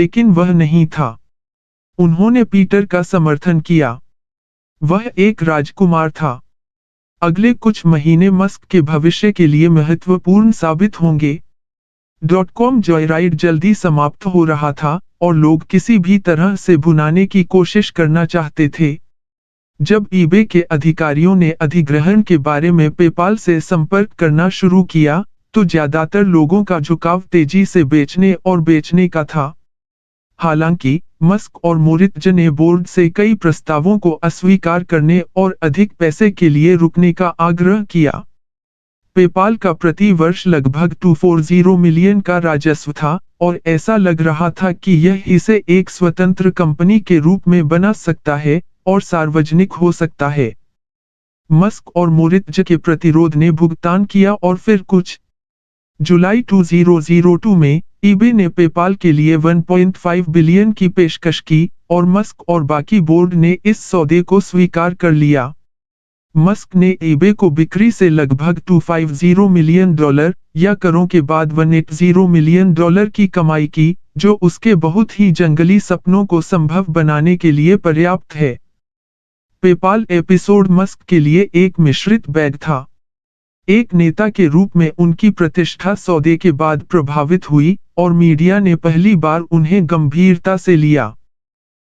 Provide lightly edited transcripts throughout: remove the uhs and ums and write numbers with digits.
लेकिन वह नहीं था। उन्होंने पीटर का समर्थन किया। वह एक राजकुमार था। अगले कुछ महीने मस्क के भविष्य के लिए महत्वपूर्ण साबित होंगे। .com जॉयराइड जल्दी समाप्त हो रहा था और लोग किसी भी तरह से भुनाने की कोशिश करना चाहते थे। जब ईबे के अधिकारियों ने अधिग्रहण के बारे में पेपाल से संपर्क करना शुरू किया, तो ज्यादातर लोगों का झुकाव तेजी से बेचने और बेचने का था। हालांकि, मस्क और मोरित्ज ने बोर्ड से कई प्रस्तावों को अस्वीकार करने और अधिक पैसे के लिए रुकने का आग्रह किया। पेपाल का प्रति वर्ष लगभग 240 मिलियन का राजस्व था और ऐसा लग रहा था कि यह इसे एक स्वतंत्र कंपनी के रूप में बना सकता है और सार्वजनिक हो सकता है। मस्क और मोरित्ज के प्रतिरोध ने भुगतान किया और फिर कुछ जुलाई 2002 में ईबे ने पेपाल के लिए 1.5 बिलियन की पेशकश की और मस्क और बाकी बोर्ड ने इस सौदे को स्वीकार कर लिया। मस्क ने ईबे को बिक्री से लगभग $250 मिलियन या करों के बाद $180 मिलियन की कमाई की, जो उसके बहुत ही जंगली सपनों को संभव बनाने के लिए पर्याप्त है। पेपाल एपिसोड मस्क के लिए एक मिश्रित बैग था। एक नेता के रूप में उनकी प्रतिष्ठा सौदे के बाद प्रभावित हुई और मीडिया ने पहली बार उन्हें गंभीरता से लिया।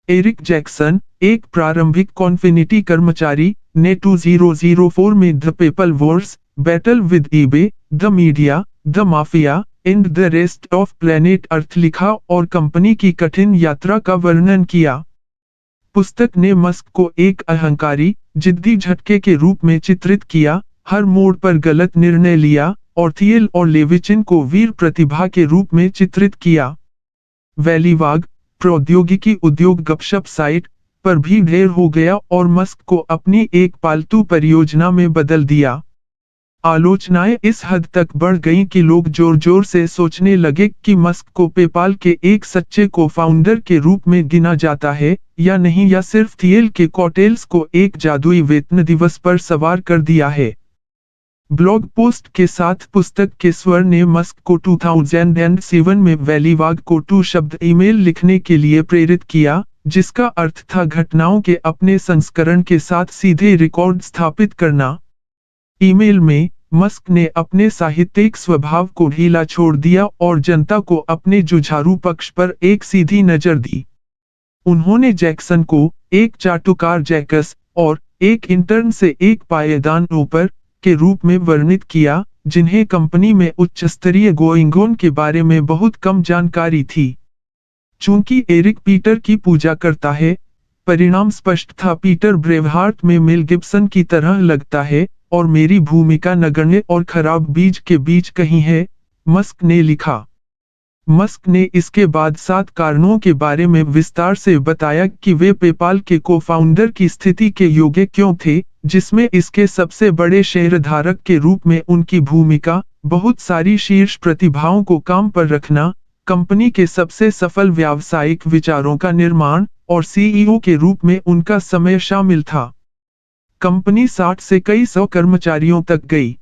एरिक जैक्सन, एक प्रारंभिक कॉन्फिनिटी कर्मचारी, ने 2004 में the PayPal Wars, battle with eBay, the media, the mafia and the rest of planet earth लिखा और कंपनी की कठिन यात्रा का वर्णन किया। पुस्तक ने मस्क को एक अहंकारी, जिद्दी झटके के रूप में चित्रित किया, हर मोड़ पर गलत निर्णय लिया, और थियल और लेविचिन को वीर प्रतिभा के रूप में चित्रित किया। वैलीवाग, प्रौद्योगिकी उद्योग गपशप साइट पर भी ढेर हो गया और मस्क को अपनी एक पालतू परियोजना में बदल दिया। आलोचनाएं इस हद तक बढ़ गईं कि लोग जोर जोर से सोचने लगे कि मस्क को पेपाल के एक सच्चे को-फाउंडर के रूप में गिना जाता है या नहीं, या सिर्फ थियल के कॉटेल्स को एक जादुई वेतन दिवस पर सवार कर दिया है। ब्लॉग पोस्ट के साथ पुस्तक के स्वर ने मस्क को 2007 में वैलीवाग को 2 शब्द ईमेल लिखने के लिए प्रेरित किया, जिसका अर्थ था घटनाओं के अपने संस्करण के साथ सीधे रिकॉर्ड स्थापित करना। ईमेल में, मस्क ने अपने साहित्यिक स्वभाव को ढीला छोड़ दिया और जनता को अपने जुझारू पक्ष पर एक सीधी नजर दी। उन्होंने जैक्सन को एक चाटुकार जैकस और एक इंटर्न से एक पायदान ऊपर के रूप में वर्णित किया, जिन्हें कंपनी में उच्च स्तरीय गोइंग ऑन के बारे में बहुत कम जानकारी थी। चूंकि एरिक पीटर की पूजा करता है, परिणाम स्पष्ट था। पीटर ब्रेवहार्ट में मेल गिब्सन की तरह लगता है और मेरी भूमिका नगण्य और खराब बीज के बीच कहीं है, मस्क ने लिखा। मस्क ने इसके बाद 7 कारणों के बारे में विस्तार से बताया कि वे पेपाल के को-फाउंडर की स्थिति के योग्य क्यों थे, जिसमें इसके सबसे बड़े शेयरधारक के रूप में उनकी भूमिका, बहुत सारी शीर्ष प्रतिभाओं को काम पर रखना, कंपनी के सबसे सफल व्यावसायिक विचारों का निर्माण, और सीईओ के रूप में उनका समय शामिल था। कंपनी 60 से कई सौ कर्मचारियों तक गई।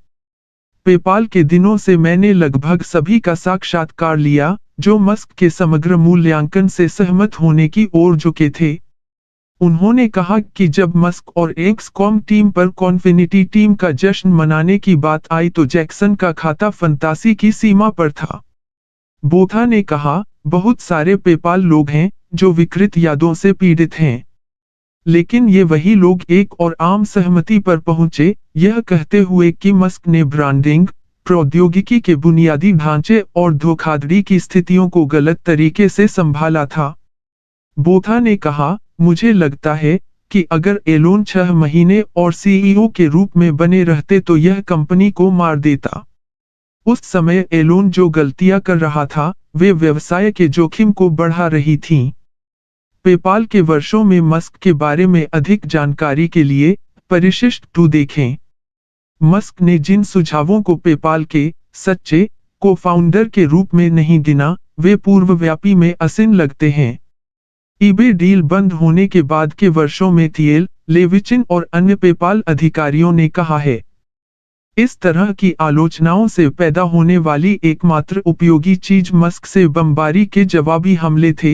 पेपाल के दिनों से मैंने लगभग सभी का साक्षात्कार लिया, जो मस्क के समग्र मूल्यांकन से सहमत होने की ओर झुके थे। उन्होंने कहा कि जब मस्क और एक्सकॉम टीम पर कॉन्फिनिटी टीम का जश्न मनाने की बात आई तो जैक्सन का खाता फंतासी की सीमा पर था। बोथा ने कहा, बहुत सारे पेपाल लोग हैं जो विकृत यादों से पीड़ित हैं। लेकिन ये वही लोग एक और आम सहमति पर पहुंचे, यह कहते हुए कि मस्क ने ब्रांडिंग, प्रौद्योगिकी के बुनियादी ढांचे और धोखाधड़ी की स्थितियों को गलत तरीके से संभाला था। बोथा ने कहा, मुझे लगता है कि अगर एलोन 6 महीने और सीईओ के रूप में बने रहते तो यह कंपनी को मार देता। उस समय एलोन जो गलतियां कर रहा था, वे व्यवसाय के जोखिम को बढ़ा रही थीं। पेपाल के वर्षों में मस्क के बारे में अधिक जानकारी के लिए परिशिष्ट 2 देखें। मस्क ने जिन सुझावों को पेपाल के सच्चे को-फाउंडर के रूप में नहीं गिना, वे पूर्वव्यापी में असिन लगते हैं। ईबे डील बंद होने के बाद के वर्षों में थियल, लेविचिन और अन्य पेपाल अधिकारियों ने कहा है, इस तरह की आलोचनाओं से पैदा होने वाली एकमात्र उपयोगी चीज मस्क से बमबारी के जवाबी हमले थे,